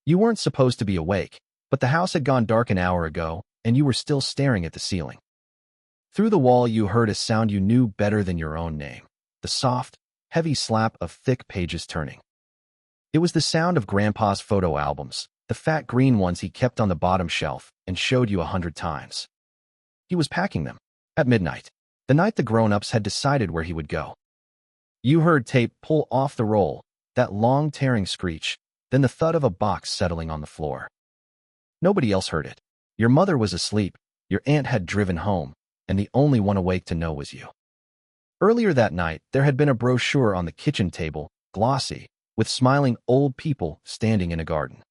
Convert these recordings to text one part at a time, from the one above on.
You weren't supposed to be awake, but the house had gone dark an hour ago, and you were still staring at the ceiling. Through the wall you heard a sound you knew better than your own name, the soft, heavy slap of thick pages turning. It was the sound of Grandpa's photo albums, the fat green ones he kept on the bottom shelf and showed you 100 times. He was packing them, at midnight, the night the grown-ups had decided where he would go. You heard tape pull off the roll, that long tearing screech, then the thud of a box settling on the floor. Nobody else heard it. Your mother was asleep, your aunt had driven home, and the only one awake to know was you. Earlier that night, there had been a brochure on the kitchen table, glossy, with smiling old people standing in a garden.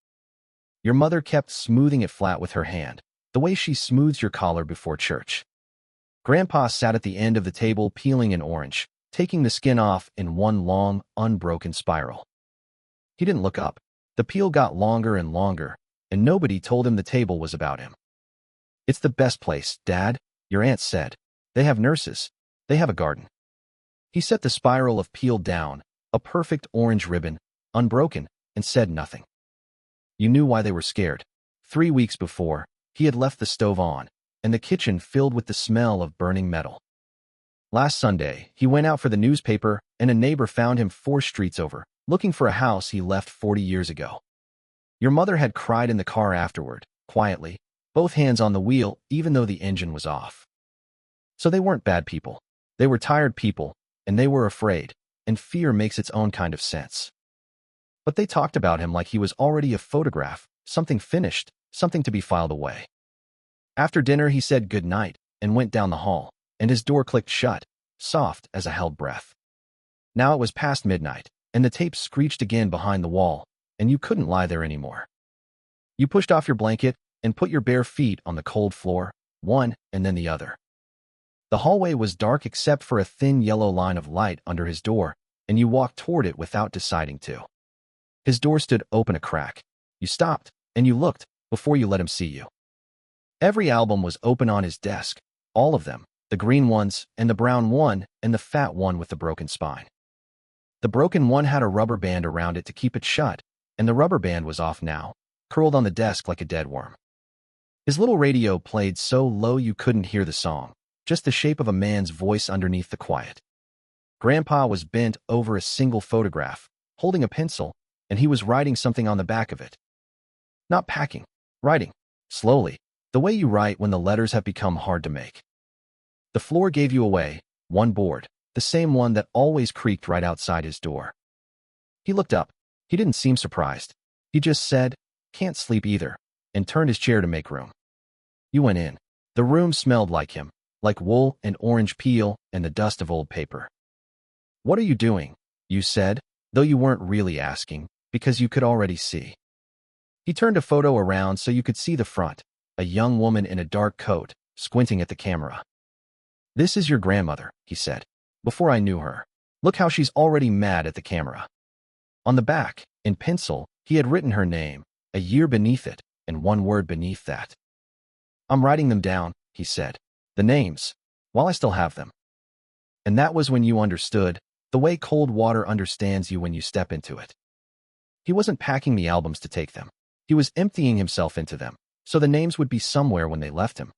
Your mother kept smoothing it flat with her hand, the way she smooths your collar before church. Grandpa sat at the end of the table peeling an orange, taking the skin off in one long, unbroken spiral. He didn't look up. The peel got longer and longer, and nobody told him the table was about him. "It's the best place, Dad," your aunt said. "They have nurses. They have a garden." He set the spiral of peel down, a perfect orange ribbon, unbroken, and said nothing. You knew why they were scared. 3 weeks before, he had left the stove on, and the kitchen filled with the smell of burning metal. Last Sunday, he went out for the newspaper, and a neighbor found him 4 streets over, looking for a house he left 40 years ago. Your mother had cried in the car afterward, quietly, both hands on the wheel, even though the engine was off. So they weren't bad people. They were tired people, and they were afraid, and fear makes its own kind of sense. But they talked about him like he was already a photograph, something finished, something to be filed away. After dinner, he said good night and went down the hall, and his door clicked shut, soft as a held breath. Now it was past midnight, and the tape screeched again behind the wall, and you couldn't lie there anymore. You pushed off your blanket and put your bare feet on the cold floor, one and then the other. The hallway was dark except for a thin yellow line of light under his door, and you walked toward it without deciding to. His door stood open a crack. You stopped, and you looked, before you let him see you. Every album was open on his desk, all of them, the green ones, and the brown one, and the fat one with the broken spine. The broken one had a rubber band around it to keep it shut, and the rubber band was off now, curled on the desk like a dead worm. His little radio played so low you couldn't hear the song, just the shape of a man's voice underneath the quiet. Grandpa was bent over a single photograph, holding a pencil, and he was writing something on the back of it. Not packing, writing, slowly, the way you write when the letters have become hard to make. The floor gave you away, one board, the same one that always creaked right outside his door. He looked up. He didn't seem surprised. He just said, "Can't sleep either," and turned his chair to make room. You went in. The room smelled like him, like wool and orange peel and the dust of old paper. "What are you doing?" you said, though you weren't really asking, because you could already see. He turned a photo around so you could see the front, a young woman in a dark coat, squinting at the camera. "This is your grandmother," he said, "before I knew her. Look how she's already mad at the camera." On the back, in pencil, he had written her name, a year beneath it, and one word beneath that. "I'm writing them down," he said, "the names, while I still have them." And that was when you understood, the way cold water understands you when you step into it. He wasn't packing the albums to take them. He was emptying himself into them, so the names would be somewhere when they left him.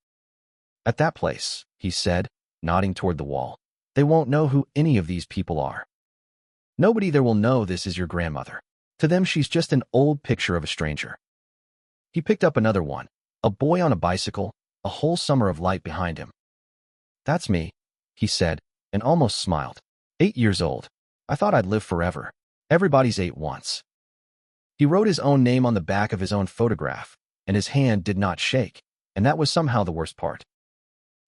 "At that place," he said, nodding toward the wall, "they won't know who any of these people are. Nobody there will know this is your grandmother. To them, she's just an old picture of a stranger." He picked up another one, a boy on a bicycle, a whole summer of light behind him. "That's me," he said, and almost smiled. 8 years old. I thought I'd live forever. Everybody's 8 once." He wrote his own name on the back of his own photograph, and his hand did not shake, and that was somehow the worst part.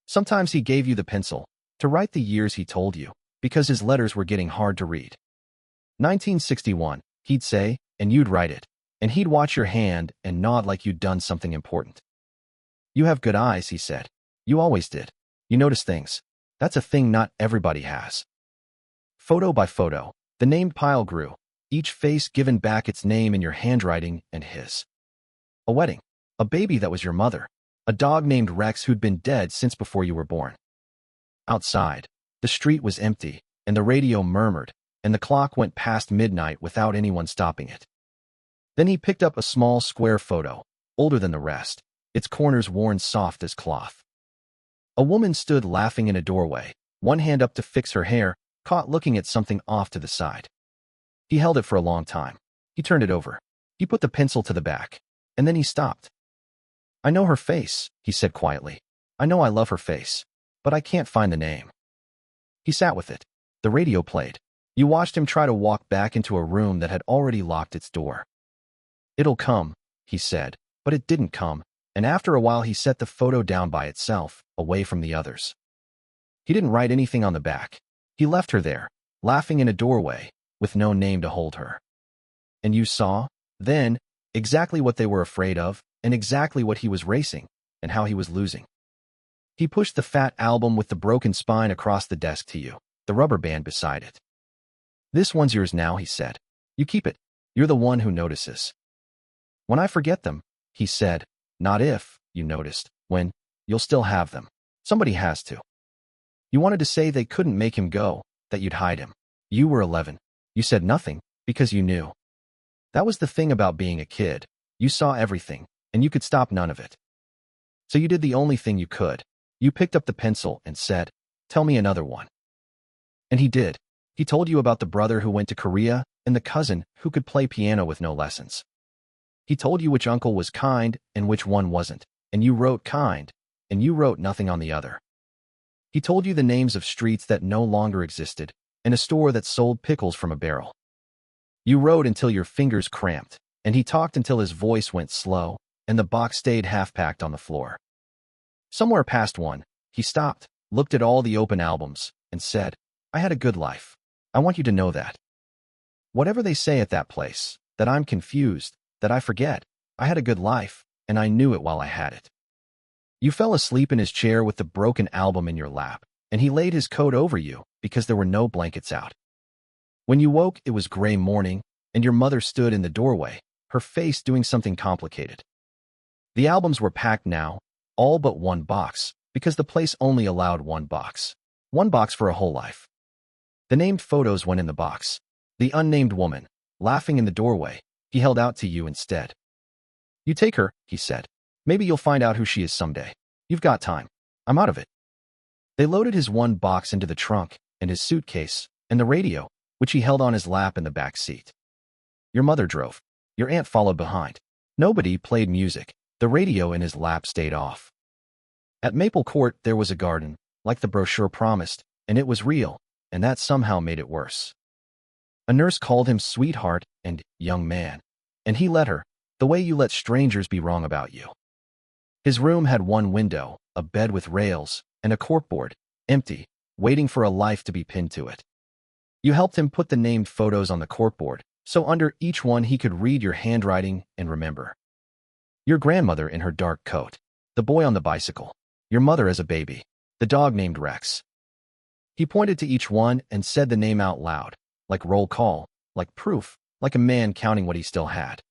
Sometimes he gave you the pencil to write the years he told you, because his letters were getting hard to read. 1961, he'd say, and you'd write it, and he'd watch your hand and nod like you'd done something important. "You have good eyes," he said. "You always did. You notice things. That's a thing not everybody has." Photo by photo, the named pile grew, each face given back its name in your handwriting and his. A wedding, a baby that was your mother, a dog named Rex who'd been dead since before you were born. Outside, the street was empty, and the radio murmured, and the clock went past midnight without anyone stopping it. Then he picked up a small square photo, older than the rest, its corners worn soft as cloth. A woman stood laughing in a doorway, one hand up to fix her hair, caught looking at something off to the side. He held it for a long time. He turned it over. He put the pencil to the back. And then he stopped. I know her face, he said quietly. I know I love her face. But I can't find the name. He sat with it. The radio played. You watched him try to walk back into a room that had already locked its door. It'll come, he said, but it didn't come, and after a while he set the photo down by itself, away from the others. He didn't write anything on the back. He left her there, laughing in a doorway, with no name to hold her. And you saw, then, exactly what they were afraid of, and exactly what he was racing, and how he was losing. He pushed the fat album with the broken spine across the desk to you, the rubber band beside it. This one's yours now, he said. You keep it. You're the one who notices. When I forget them, he said, not if, you noticed, when, you'll still have them. Somebody has to. You wanted to say they couldn't make him go, that you'd hide him. You were 11. You said nothing, because you knew. That was the thing about being a kid. You saw everything, and you could stop none of it. So you did the only thing you could. You picked up the pencil and said, tell me another one. And he did. He told you about the brother who went to Korea and the cousin who could play piano with no lessons. He told you which uncle was kind and which one wasn't, and you wrote kind, and you wrote nothing on the other. He told you the names of streets that no longer existed and a store that sold pickles from a barrel. You wrote until your fingers cramped, and he talked until his voice went slow and the box stayed half-packed on the floor. Somewhere past one, he stopped, looked at all the open albums, and said, I had a good life. I want you to know that. Whatever they say at that place, that I'm confused, that I forget, I had a good life, and I knew it while I had it. You fell asleep in his chair with the broken album in your lap, and he laid his coat over you because there were no blankets out. When you woke, it was gray morning, and your mother stood in the doorway, her face doing something complicated. The albums were packed now, all but one box, because the place only allowed one box. One box for a whole life. The named photos went in the box. The unnamed woman, laughing in the doorway, he held out to you instead. You take her, he said. Maybe you'll find out who she is someday. You've got time. I'm out of it. They loaded his one box into the trunk, and his suitcase, and the radio, which he held on his lap in the back seat. Your mother drove. Your aunt followed behind. Nobody played music. The radio in his lap stayed off. At Maple Court there was a garden, like the brochure promised, and it was real, and that somehow made it worse. A nurse called him sweetheart and young man, and he let her, the way you let strangers be wrong about you. His room had one window, a bed with rails, and a corkboard, empty, waiting for a life to be pinned to it. You helped him put the named photos on the corkboard, so under each one he could read your handwriting and remember. Your grandmother in her dark coat, the boy on the bicycle, your mother as a baby, the dog named Rex. He pointed to each one and said the name out loud, like roll call, like proof, like a man counting what he still had.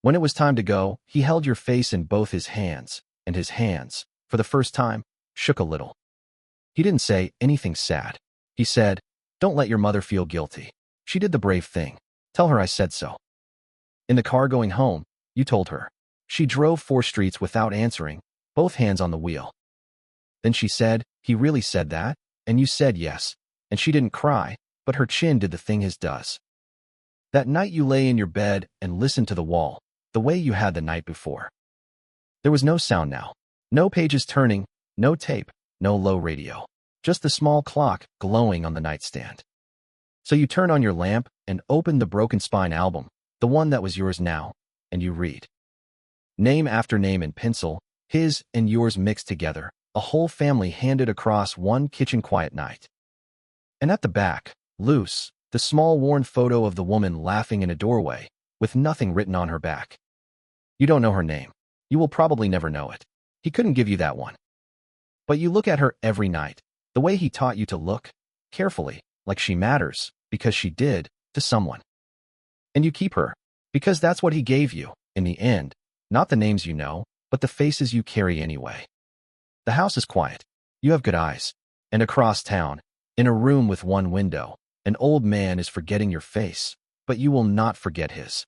When it was time to go, he held your face in both his hands, and his hands, for the first time, shook a little. He didn't say anything sad. He said, don't let your mother feel guilty. She did the brave thing. Tell her I said so. In the car going home, you told her. She drove 4 streets without answering, both hands on the wheel. Then she said, he really said that? And you said yes, and she didn't cry, but her chin did the thing his does. That night you lay in your bed and listened to the wall, the way you had the night before. There was no sound now, no pages turning, no tape, no low radio, just the small clock glowing on the nightstand. So you turn on your lamp and open the Broken Spine album, the one that was yours now, and you read. Name after name in pencil, his and yours mixed together, a whole family handed across one kitchen quiet night. And at the back, loose, the small worn photo of the woman laughing in a doorway, with nothing written on her back. You don't know her name. You will probably never know it. He couldn't give you that one. But you look at her every night, the way he taught you to look, carefully, like she matters, because she did, to someone. And you keep her, because that's what he gave you, in the end, not the names you know, but the faces you carry anyway. The house is quiet. You have good eyes. And across town, in a room with one window, an old man is forgetting your face, but you will not forget his.